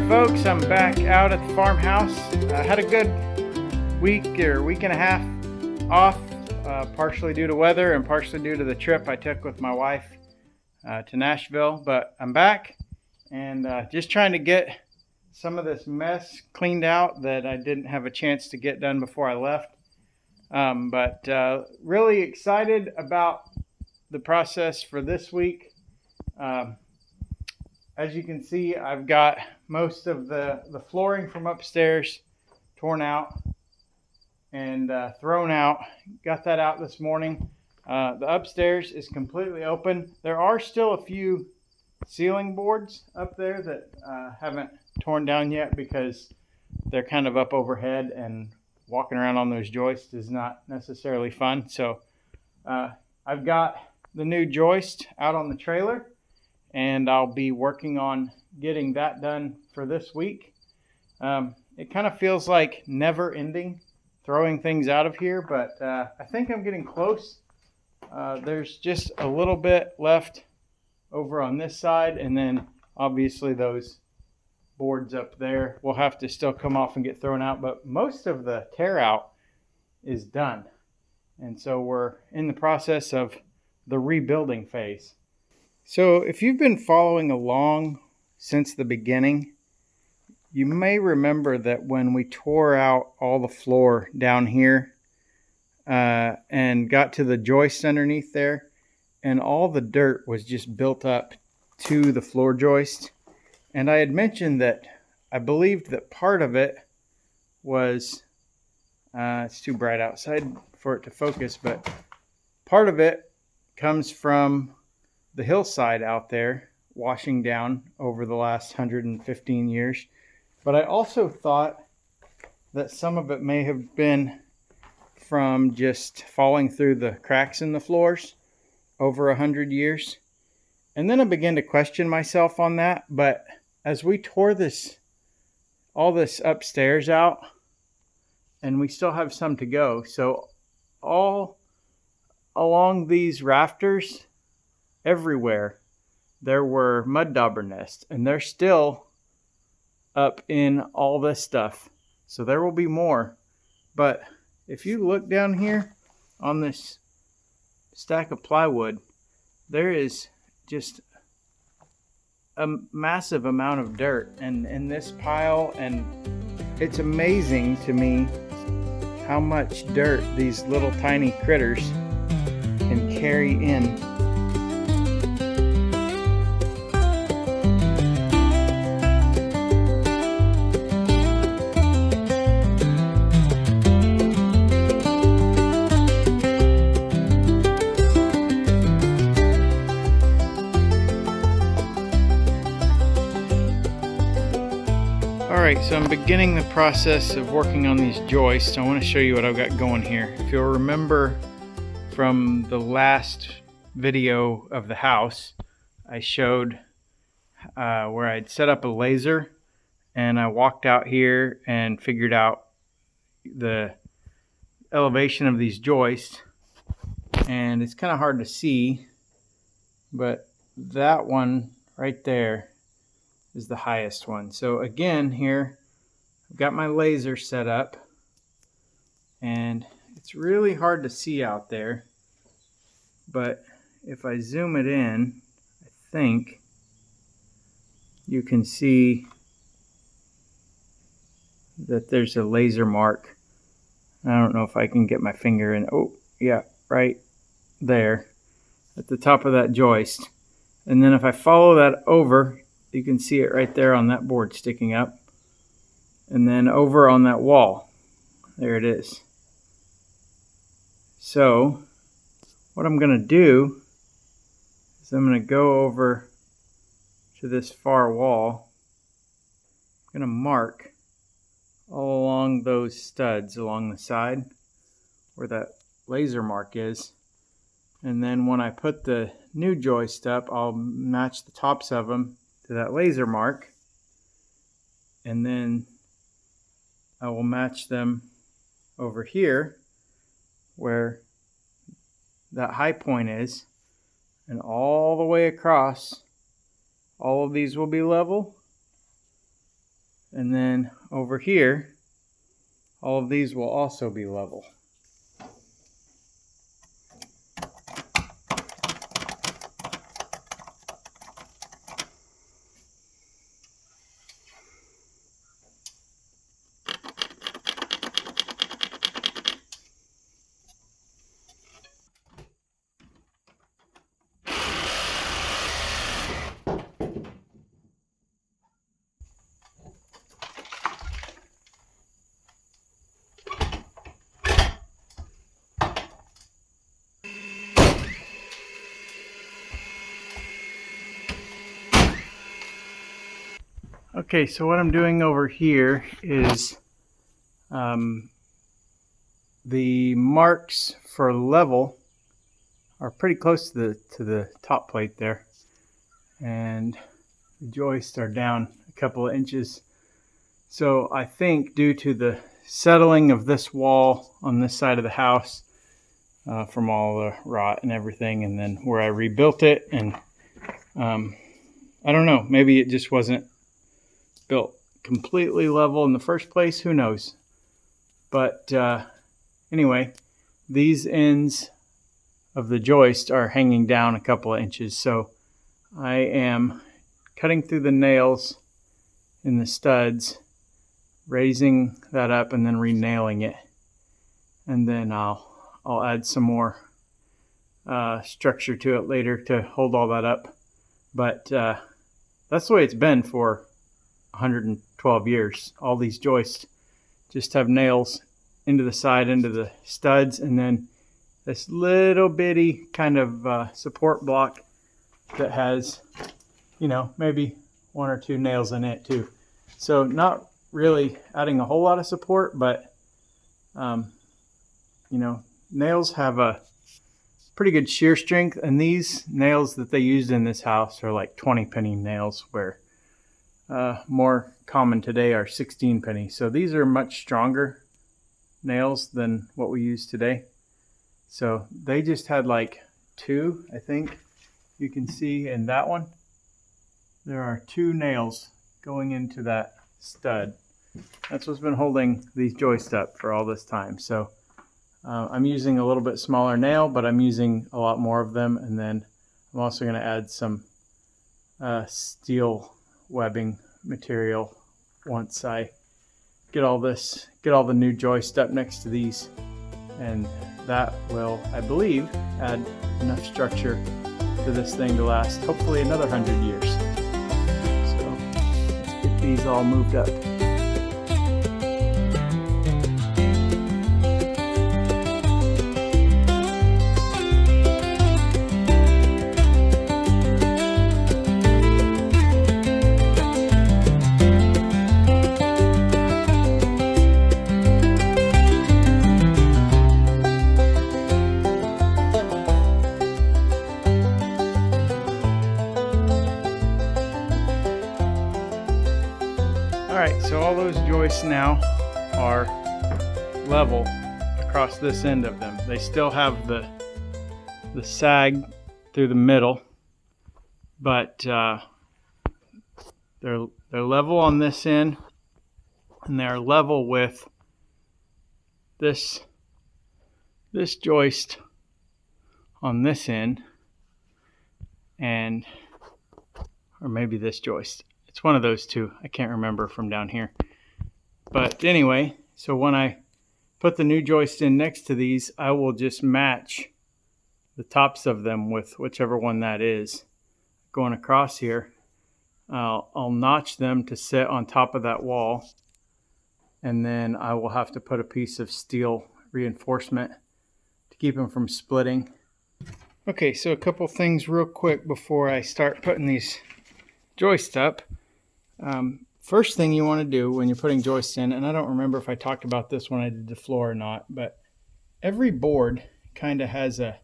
folks, I'm back out at the farmhouse. I had a good week and a half off, partially due to weather and partially due to the trip I took with my wife to Nashville. But I'm back and just trying to get some of this mess cleaned out that I didn't have a chance to get done before I left. But really excited about the process for this week. As you can see, I've got most of the flooring from upstairs torn out and thrown out. Got that out this morning. The upstairs is completely open. There are still a few ceiling boards up there that haven't torn down yet because they're kind of up overhead, and walking around on those joists is not necessarily fun. So I've got the new joist out on the trailer, and I'll be working on getting that done for this week. It kind of feels like never ending throwing things out of here, but I think I'm getting close. There's just a little bit left over on this side, and then obviously those boards up there will have to still come off and get thrown out, but most of the tear out is done. And so we're in the process of the rebuilding phase. So if you've been following along since the beginning, you may remember that when we tore out all the floor down here and got to the joist underneath there, and all the dirt was just built up to the floor joist. And I had mentioned that I believed that part of it was, it's too bright outside for it to focus, but part of it comes from the hillside out there washing down over the last 115 years. But I also thought that some of it may have been from just falling through the cracks in the floors over 100 years. And then I began to question myself on that. But as we tore all this upstairs out, and we still have some to go, so all along these rafters, everywhere, there were mud dauber nests, and they're still up in all this stuff. So there will be more. But if you look down here on this stack of plywood, there is just a massive amount of dirt in this pile, and it's amazing to me how much dirt these little tiny critters can carry in. Alright, so I'm beginning the process of working on these joists. I want to show you what I've got going here. If you'll remember from the last video of the house, I showed where I'd set up a laser, and I walked out here and figured out the elevation of these joists. And it's kind of hard to see, but that one right there is the highest one. So again, here I've got my laser set up, and it's really hard to see out there, but if I zoom it in, I think you can see that there's a laser mark. I don't know if I can get my finger in. Oh yeah, right there at the top of that joist. And then if I follow that over, you can see it right there on that board sticking up. And then over on that wall, there it is. So what I'm going to do is I'm going to go over to this far wall. I'm going to mark all along those studs along the side where that laser mark is. And then when I put the new joist up, I'll match the tops of them to that laser mark, and then I will match them over here where that high point is, and all the way across, all of these will be level, And then over here, all of these will also be level. Okay, so what I'm doing over here is the marks for level are pretty close to the top plate there, and the joists are down a couple of inches. So I think due to the settling of this wall on this side of the house from all the rot and everything, and then where I rebuilt it, and I don't know, maybe it just wasn't built completely level in the first place, who knows. But anyway, these ends of the joist are hanging down a couple of inches, so I am cutting through the nails in the studs, raising that up, and then re-nailing it, and then I'll add some more structure to it later to hold all that up. But that's the way it's been for 112 years. All these joists just have nails into the side, into the studs, and then this little bitty kind of support block that has, you know, maybe one or two nails in it too. So not really adding a whole lot of support, but you know, nails have a pretty good shear strength, and these nails that they used in this house are like 20 penny nails, where more common today are 16 penny. So these are much stronger nails than what we use today. So they just had like two, I think you can see in that one, there are two nails going into that stud. That's what's been holding these joists up for all this time. So I'm using a little bit smaller nail, but I'm using a lot more of them. And then I'm also going to add some steel webbing material once I get all the new joist up next to these, and that will, I believe, add enough structure to this thing to last hopefully another 100 years. So let's get these all moved up. Alright, so all those joists now are level across this end of them. They still have the sag through the middle, but they're level on this end, and they're level with this joist on this end, and or maybe this joist. It's one of those two. I can't remember from down here. But anyway, so when I put the new joist in next to these, I will just match the tops of them with whichever one that is. Going across here, I'll notch them to sit on top of that wall, and then I will have to put a piece of steel reinforcement to keep them from splitting. Okay, so a couple things real quick before I start putting these joists up. First thing you want to do when you're putting joists in, and I don't remember if I talked about this when I did the floor or not, but every board kind of has a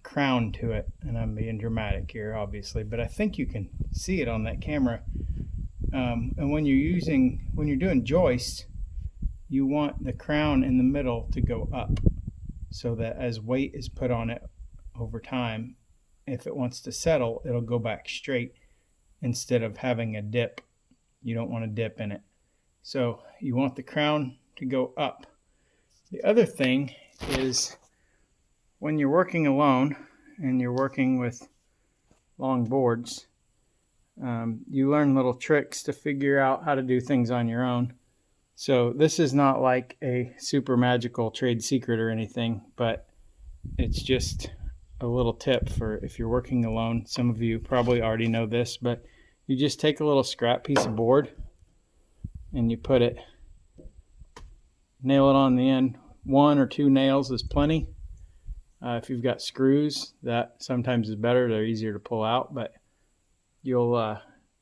crown to it, and I'm being dramatic here obviously, but I think you can see it on that camera. And when you're doing joists, you want the crown in the middle to go up, so that as weight is put on it over time, if it wants to settle, it'll go back straight instead of having a dip. You don't want to dip in it. So you want the crown to go up. The other thing is when you're working alone and you're working with long boards, you learn little tricks to figure out how to do things on your own. So this is not like a super magical trade secret or anything, but it's just a little tip for if you're working alone. Some of you probably already know this, but you just take a little scrap piece of board and you put it, nail it on the end. 1 or 2 nails is plenty. If you've got screws, that sometimes is better. They're easier to pull out, but you'll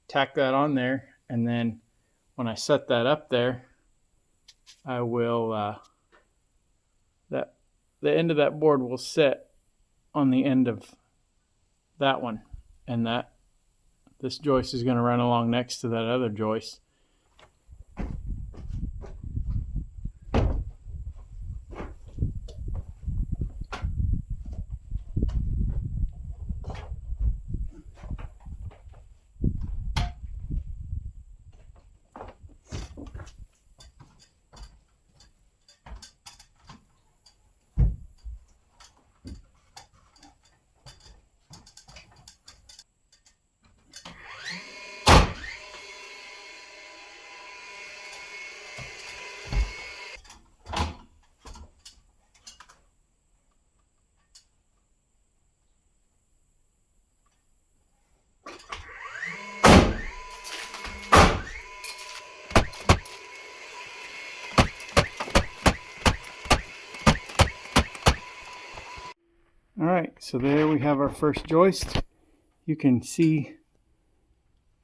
tack that on there, and then when I set that up there, I will the end of that board will sit on the end of that one, and this joist is going to run along next to that other joist. All right, so there we have our first joist. You can see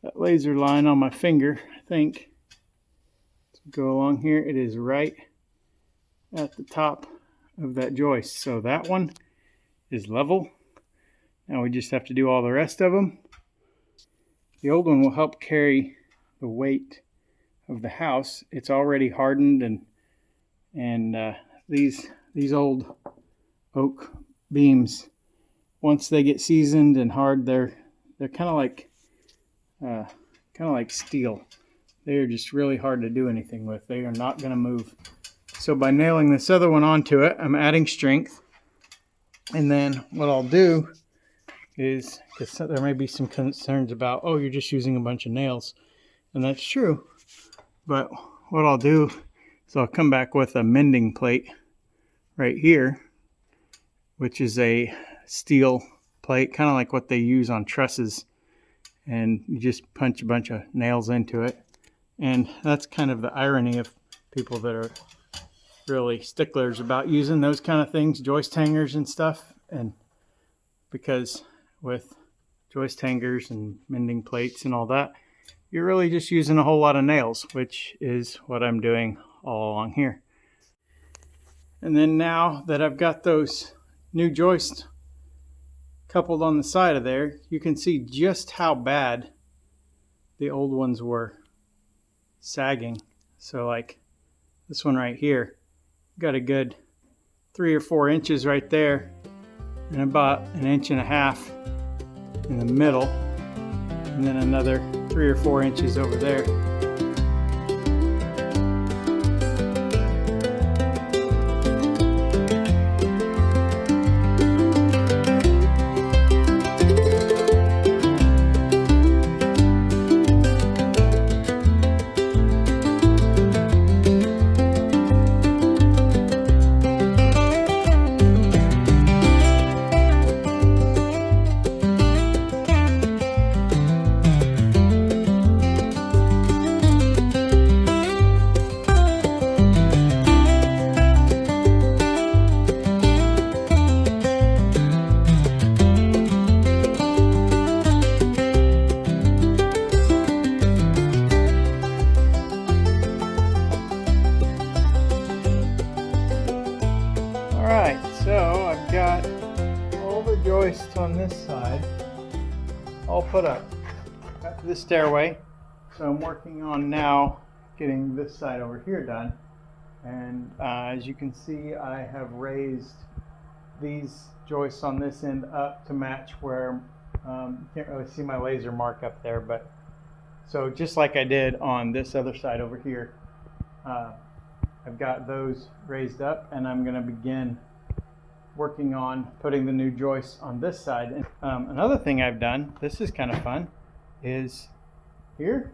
that laser line on my finger, I think. Go along here, it is right at the top of that joist. So that one is level. Now we just have to do all the rest of them. The old one will help carry the weight of the house. It's already hardened, and these old oak beams, once they get seasoned and hard, they're kind of like steel. They are just really hard to do anything with. They are not going to move. So by nailing this other one onto it, I'm adding strength. And then what I'll do is, because there may be some concerns about, oh, you're just using a bunch of nails, and that's true. But what I'll do is I'll come back with a mending plate right here, which is a steel plate, kind of like what they use on trusses. And you just punch a bunch of nails into it. And that's kind of the irony of people that are really sticklers about using those kind of things, joist hangers and stuff. And because with joist hangers and mending plates and all that, you're really just using a whole lot of nails, which is what I'm doing all along here. And then now that I've got those new joists coupled on the side of there, you can see just how bad the old ones were sagging. So like this one right here, got a good 3 or 4 inches right there, and about 1.5 inches in the middle, and then another 3 or 4 inches over there. So I've got all the joists on this side all put up. Got to the stairway. So I'm working on now getting this side over here done. And as you can see, I have raised these joists on this end up to match where you can't really see my laser mark up there, but so just like I did on this other side over here, I've got those raised up, and I'm going to begin working on putting the new joists on this side. And another thing I've done, this is kind of fun, is here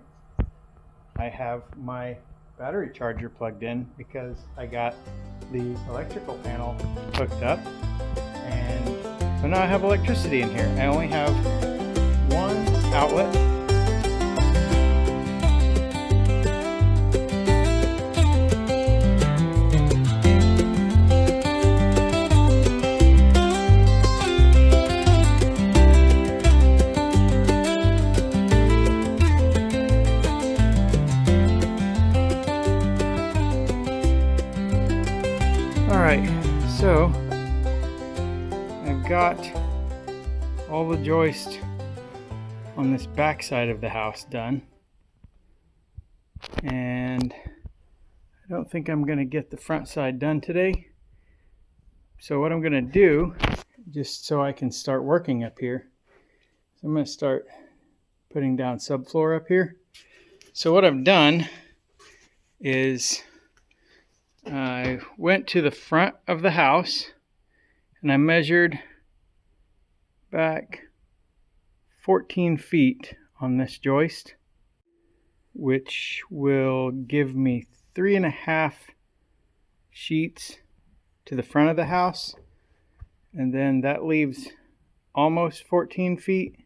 I have my battery charger plugged in because I got the electrical panel hooked up, and so now I have electricity in here. I only have one outlet. Alright, so I've got all the joists on this back side of the house done, and I don't think I'm going to get the front side done today. So what I'm going to do, just so I can start working up here, so I'm going to start putting down subfloor up here. So what I've done is I went to the front of the house and I measured back 14 feet on this joist, which will give me 3.5 sheets to the front of the house, and then that leaves almost 14 feet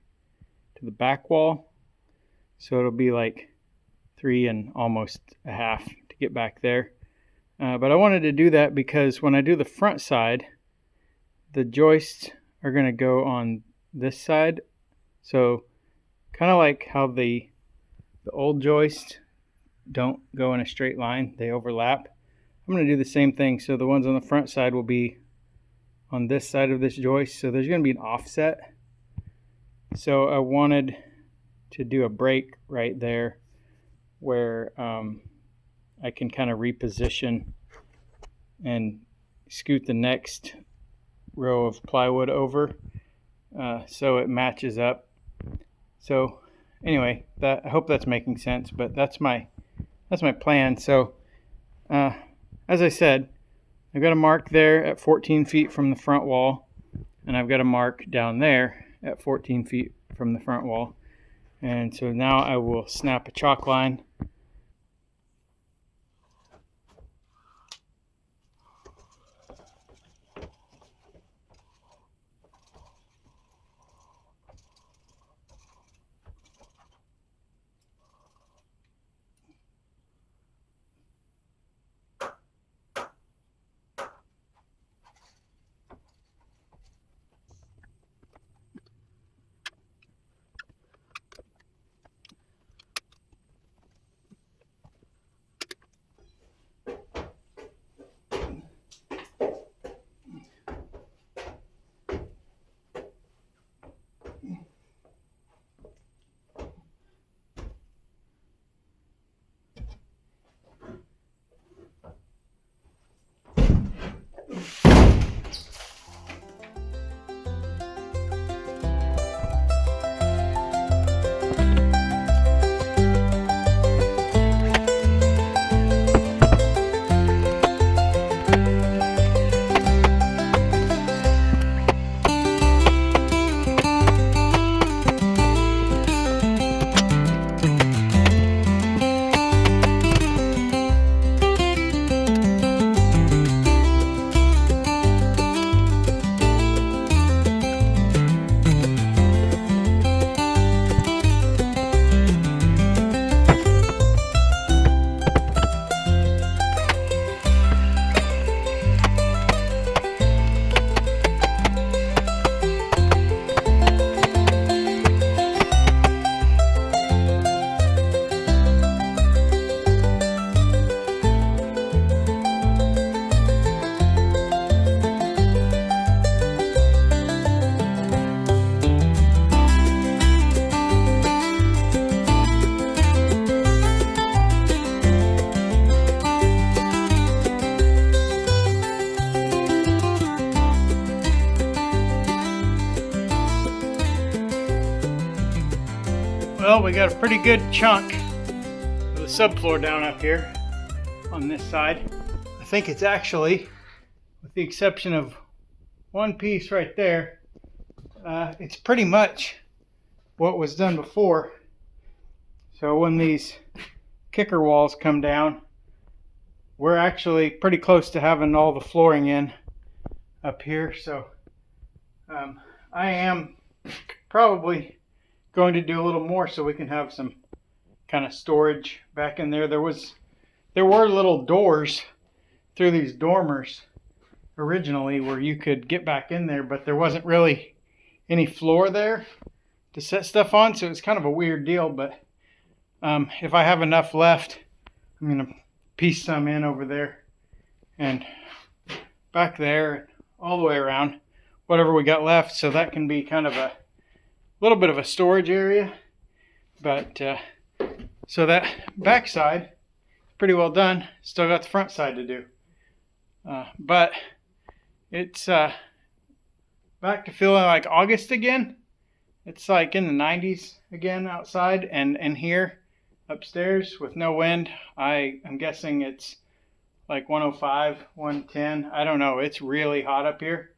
to the back wall, so it'll be like 3 and almost a half to get back there. But I wanted to do that because when I do the front side, the joists are going to go on this side. So kind of like how the old joists don't go in a straight line, they overlap. I'm going to do the same thing. So the ones on the front side will be on this side of this joist. So there's going to be an offset. So I wanted to do a break right there where I can kind of reposition and scoot the next row of plywood over so it matches up. So anyway, I hope that's making sense, but that's my plan. So as I said, I've got a mark there at 14 feet from the front wall, and I've got a mark down there at 14 feet from the front wall. And so now I will snap a chalk line. Well, we got a pretty good chunk of the subfloor down up here on this side. I think it's actually, with the exception of one piece right there, it's pretty much what was done before. So when these kicker walls come down, we're actually pretty close to having all the flooring in up here. So I am probably going to do a little more so we can have some kind of storage back in there. There were little doors through these dormers originally where you could get back in there, but there wasn't really any floor there to set stuff on, so it's kind of a weird deal. But if I have enough left, I'm gonna piece some in over there and back there, all the way around, whatever we got left, so that can be kind of a little bit of a storage area. But so that back side pretty well done. Still got the front side to do, but it's back to feeling like August again. It's like in the 90s again outside, and here upstairs with no wind, I'm guessing it's like 105, 110. I don't know. It's really hot up here.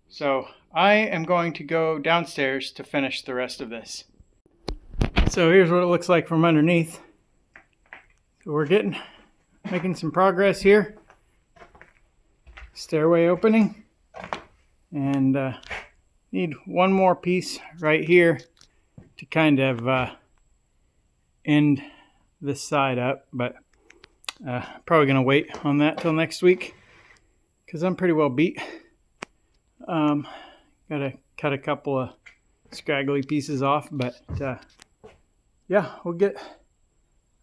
So I am going to go downstairs to finish the rest of this. So here's what it looks like from underneath. So we're making some progress here. Stairway opening. And need one more piece right here to kind of end this side up, but probably gonna wait on that till next week because I'm pretty well beat. Gotta cut a couple of scraggly pieces off, but yeah, we'll get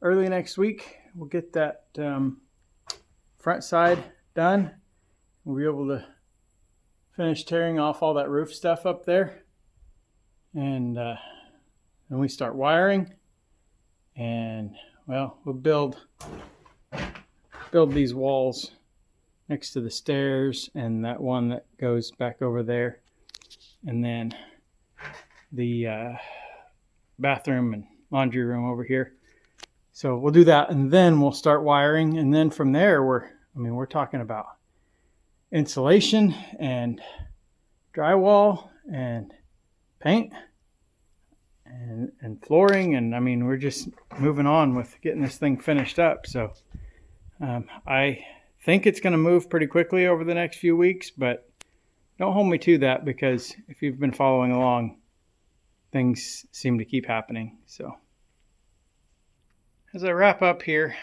early next week. We'll get that front side done. We'll be able to finish tearing off all that roof stuff up there, and then we start wiring, and well, we'll build these walls next to the stairs and that one that goes back over there, and then the bathroom and laundry room over here. So we'll do that, and then we'll start wiring, and then from there we're talking about insulation and drywall and paint and flooring, and we're just moving on with getting this thing finished up. So I think it's going to move pretty quickly over the next few weeks, but don't hold me to that, because if you've been following along, things seem to keep happening. So as I wrap up here,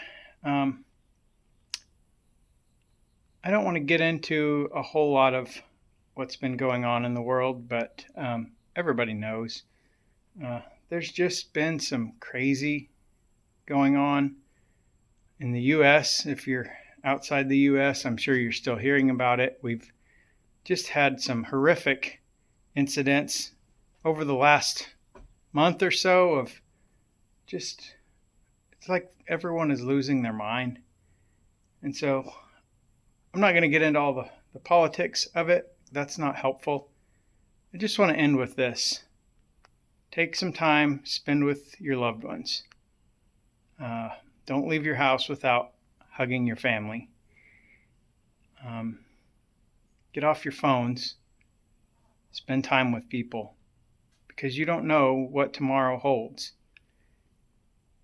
I don't want to get into a whole lot of what's been going on in the world, but everybody knows. There's just been some crazy going on in the U.S. If you're outside the U.S., I'm sure you're still hearing about it. We've just had some horrific incidents over the last month or so of just, it's like everyone is losing their mind. And so I'm not going to get into all the politics of it. That's not helpful. I just want to end with this. Take some time, spend with your loved ones. Don't leave your house without hugging your family. Get off your phones. Spend time with people, because you don't know what tomorrow holds.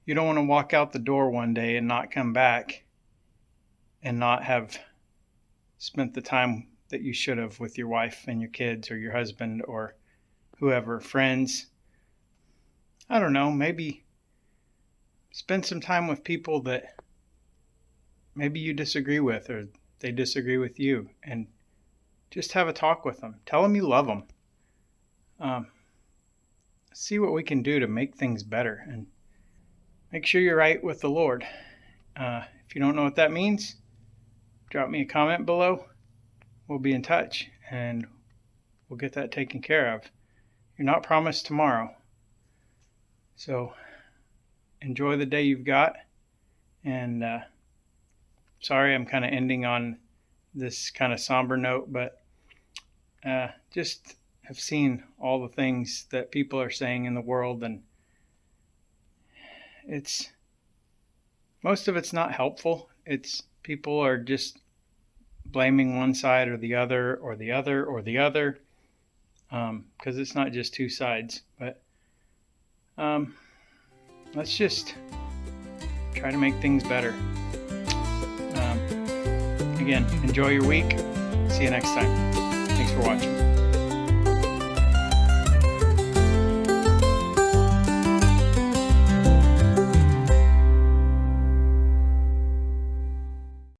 You don't want to walk out the door one day and not come back and not have spent the time that you should have with your wife and your kids or your husband or whoever, friends. I don't know, maybe spend some time with people that maybe you disagree with or they disagree with you, and just have a talk with them. Tell them you love them. See what we can do to make things better, and make sure you're right with the Lord. If you don't know what that means, drop me a comment below. We'll be in touch, and we'll get that taken care of. You're not promised tomorrow. So enjoy the day you've got. And sorry I'm kind of ending on this kind of somber note, but just have seen all the things that people are saying in the world, and most of it's not helpful. It's people are just blaming one side or the other or the other or the other, because it's not just two sides. But let's just try to make things better. Again, enjoy your week. See you next time. Thanks for watching.